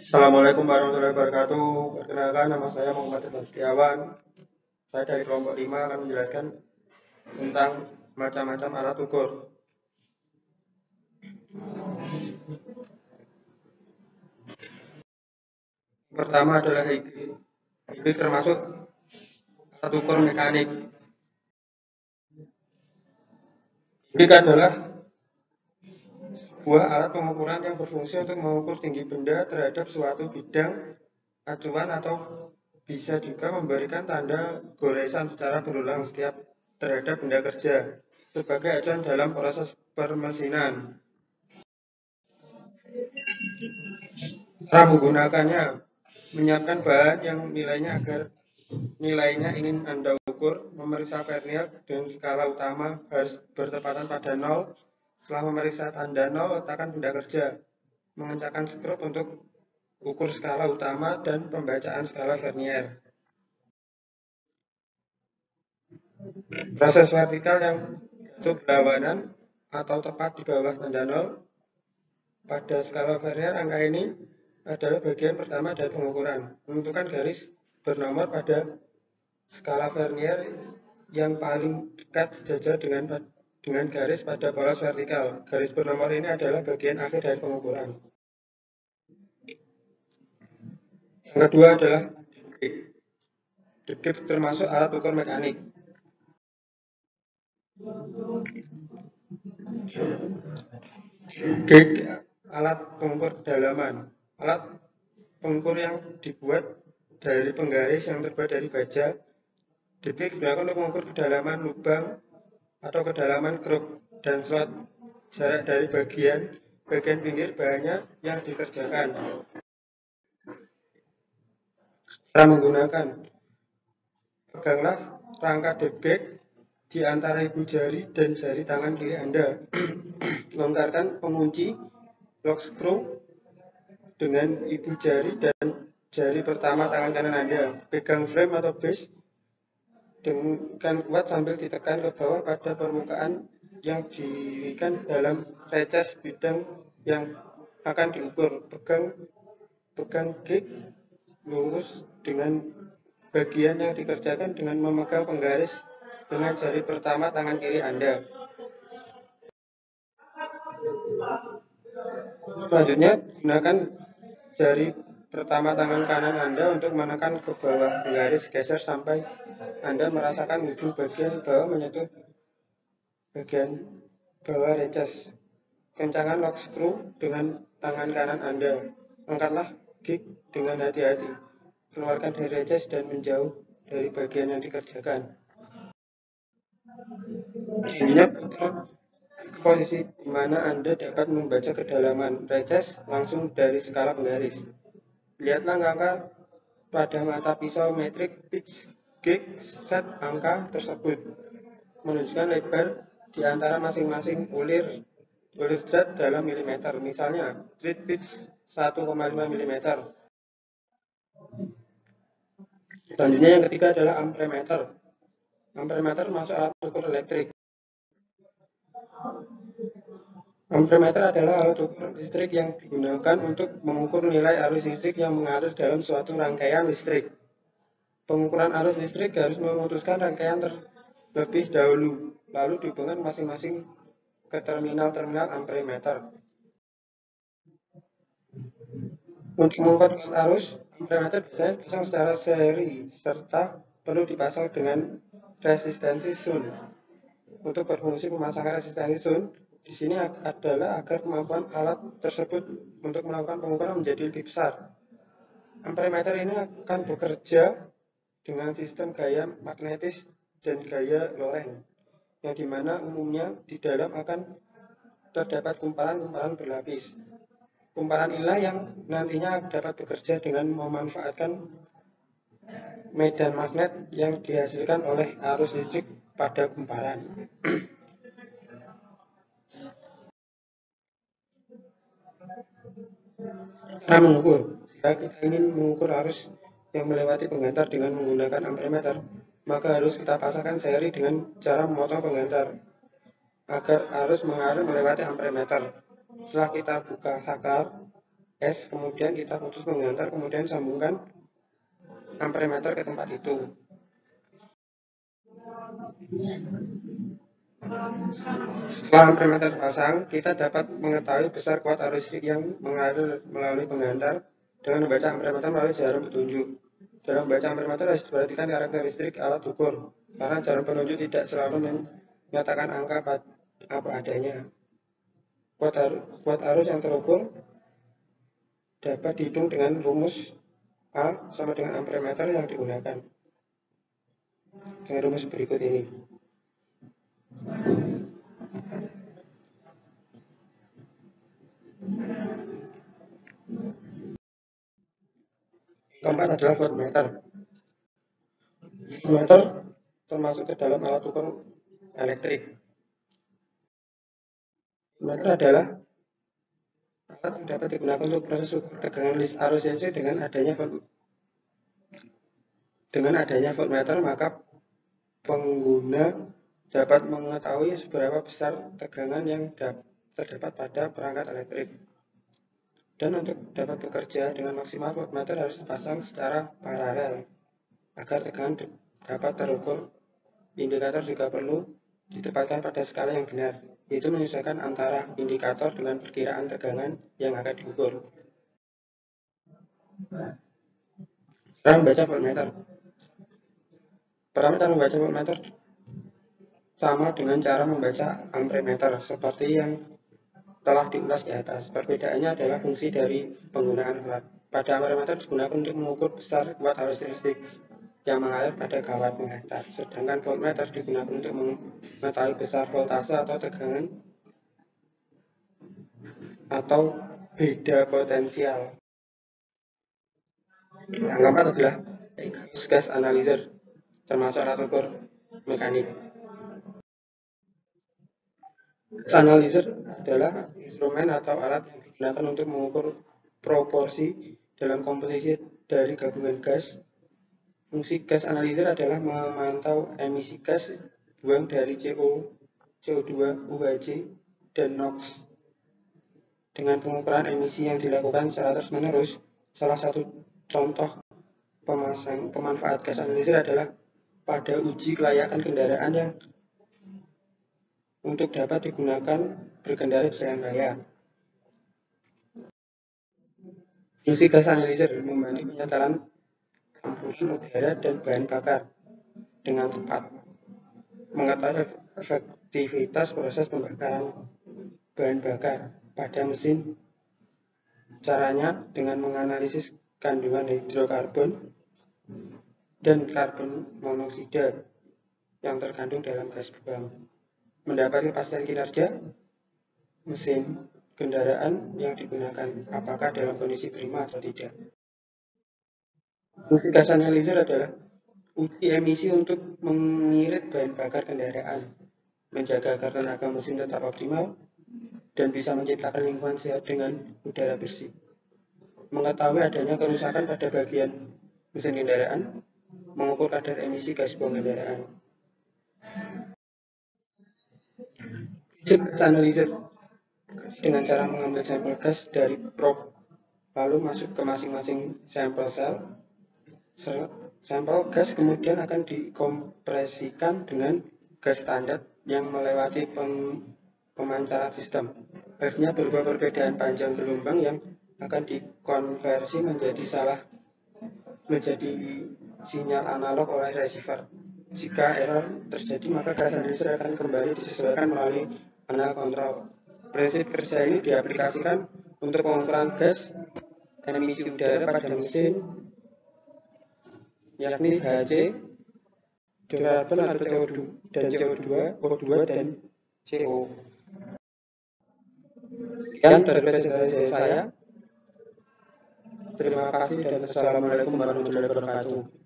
Assalamualaikum warahmatullahi wabarakatuh. Perkenalkan, nama saya Muhammad Irfan Setiawan. Saya dari kelompok 5 akan menjelaskan tentang macam-macam alat ukur. Pertama adalah high. High termasuk alat ukur mekanik. High adalah sebuah alat pengukuran yang berfungsi untuk mengukur tinggi benda terhadap suatu bidang acuan atau bisa juga memberikan tanda goresan secara berulang setiap terhadap benda kerja sebagai acuan dalam proses permesinan. Cara menggunakannya, menyiapkan bahan yang nilainya ingin Anda ukur, memeriksa vernier dan skala utama harus bertepatan pada 0. Setelah memeriksa tanda 0, letakkan benda kerja. Mengencangkan skrup untuk ukur skala utama dan pembacaan skala vernier. Proses vertikal yang jatuh berlawanan atau tepat di bawah tanda 0 pada skala vernier. Angka ini adalah bagian pertama dari pengukuran. Menentukan garis bernomor pada skala vernier yang paling dekat sejajar dengan garis pada poros vertikal. Garis bernomor ini adalah bagian akhir dari pengukuran. Yang kedua adalah degreek termasuk alat ukur mekanik. Degreek alat pengukur kedalaman. Alat pengukur yang dibuat dari penggaris yang terbuat dari baja. Degreek digunakan untuk mengukur kedalaman lubang atau kedalaman kruk dan slot, jarak dari bagian pinggir bahannya yang dikerjakan. Cara menggunakan, peganglah rangka degreek di antara ibu jari dan jari tangan kiri Anda. Longgarkan pengunci lock screw dengan ibu jari dan jari pertama tangan kanan Anda. Pegang frame atau base dengan kuat sambil ditekan ke bawah pada permukaan yang diberikan dalam reces bidang yang akan diukur. Pegang gig lurus dengan bagian yang dikerjakan dengan memegang penggaris dengan jari pertama tangan kiri Anda. Selanjutnya, gunakan jari pertama tangan kanan Anda untuk menekan ke bawah penggaris, geser sampai Anda merasakan ujung bagian bawah menyentuh bagian bawah reces. Kencangkan lock screw dengan tangan kanan Anda. Angkatlah gig dengan hati-hati. Keluarkan dari reces dan menjauh dari bagian yang dikerjakan. Ininya posisi di mana Anda dapat membaca kedalaman reces langsung dari skala penggaris. Lihatlah angka pada mata pisau metrik pitch gig set angka tersebut. Menunjukkan lebar di antara masing-masing ulir thread dalam milimeter. Misalnya, thread pitch 1,5 mm. Selanjutnya yang ketiga adalah amperemeter. Amperemeter masuk alat ukur elektrik. Amperemeter adalah alat ukur listrik yang digunakan untuk mengukur nilai arus listrik yang mengalir dalam suatu rangkaian listrik. Pengukuran arus listrik harus memutuskan rangkaian terlebih dahulu, lalu dihubungkan masing-masing ke terminal-terminal amperemeter. Untuk mengukur arus, amperemeter biasanya dipasang secara seri serta perlu dipasang dengan resistensi Sun. Untuk berfungsi pemasangan resistensi Sun di sini adalah agar kemampuan alat tersebut untuk melakukan pengukuran menjadi lebih besar. Amperemeter ini akan bekerja dengan sistem gaya magnetis dan gaya Lorentz, yang dimana umumnya di dalam akan terdapat kumparan-kumparan berlapis. Kumparan inilah yang nantinya dapat bekerja dengan memanfaatkan medan magnet yang dihasilkan oleh arus listrik pada kumparan. Cara mengukur, jika kita ingin mengukur arus yang melewati penghantar dengan menggunakan amperemeter, maka harus kita pasangkan seri dengan cara memotong penghantar agar arus mengalir melewati amperemeter. Setelah kita buka saklar, es, kemudian kita putus penghantar, kemudian sambungkan amperemeter ke tempat itu. Setelah amperemeter terpasang, kita dapat mengetahui besar kuat arus listrik yang mengalir melalui penghantar dengan membaca amperemeter melalui jarum petunjuk. Dalam membaca amperemeter harus diperhatikan karakteristik alat ukur, karena jarum penunjuk tidak selalu menyatakan angka apa adanya. Kuat arus yang terukur dapat dihitung dengan rumus A sama dengan amperemeter yang digunakan. Dengan rumus berikut ini. Keempat adalah voltmeter. Voltmeter termasuk ke dalam alat ukur elektrik. Voltmeter adalah alat yang dapat digunakan untuk proses ukur tegangan arus listrik. Dengan adanya voltmeter, maka pengguna dapat mengetahui seberapa besar tegangan yang terdapat pada perangkat elektrik. Dan untuk dapat bekerja dengan maksimal, voltmeter harus dipasang secara paralel agar tegangan dapat terukur. Indikator juga perlu ditempatkan pada skala yang benar, yaitu menyesuaikan antara indikator dengan perkiraan tegangan yang akan diukur. Cara membaca voltmeter. Pertama, cara membaca voltmeter sama dengan cara membaca amperemeter seperti yang telah diulas di atas. Perbedaannya adalah fungsi dari penggunaan alat. Pada amperemeter digunakan untuk mengukur besar kuat arus listrik yang mengalir pada kawat penghantar, sedangkan voltmeter digunakan untuk mengetahui besar voltase atau tegangan atau beda potensial. Yang keempat adalah gas analyzer, termasuk alat ukur mekanik. Gas analyzer adalah instrumen atau alat yang digunakan untuk mengukur proporsi dalam komposisi dari gabungan gas. Fungsi gas analyzer adalah memantau emisi gas buang dari CO2, UHC, dan NOx. Dengan pengukuran emisi yang dilakukan secara terus-menerus, salah satu contoh pemanfaat gas analyzer adalah pada uji kelayakan kendaraan yang untuk dapat digunakan berkendara di jalan raya. Fungsi gas analyzer membantu penyetaraan campuran udara dan bahan bakar dengan tepat, mengetahui efektivitas proses pembakaran bahan bakar pada mesin. Caranya dengan menganalisis kandungan hidrokarbon dan karbon monoksida yang terkandung dalam gas buang, mendapat kepastian kinerja mesin kendaraan yang digunakan, apakah dalam kondisi prima atau tidak. Fungsi gas analyzer adalah uji emisi untuk mengirit bahan bakar kendaraan, menjaga agar tenaga mesin tetap optimal, dan bisa menciptakan lingkungan sehat dengan udara bersih. Mengetahui adanya kerusakan pada bagian mesin kendaraan, mengukur kadar emisi gas buang kendaraan. Prinsip gas analyzer dengan cara mengambil sampel gas dari probe, lalu masuk ke masing-masing sampel sel. Sampel gas kemudian akan dikompresikan dengan gas standar yang melewati pemancaran sistem. Gasnya berupa perbedaan panjang gelombang yang akan dikonversi menjadi sinyal analog oleh receiver. Jika error terjadi, maka gas analyzer akan kembali disesuaikan melalui panel kontrol. Prinsip kerja ini diaplikasikan untuk pengukuran gas emisi udara pada mesin, yakni HC, hidrokarbon atau CO2, dan CO2, O2, dan CO. Sekian dari presentasi saya. Terima kasih dan assalamualaikum warahmatullahi wabarakatuh.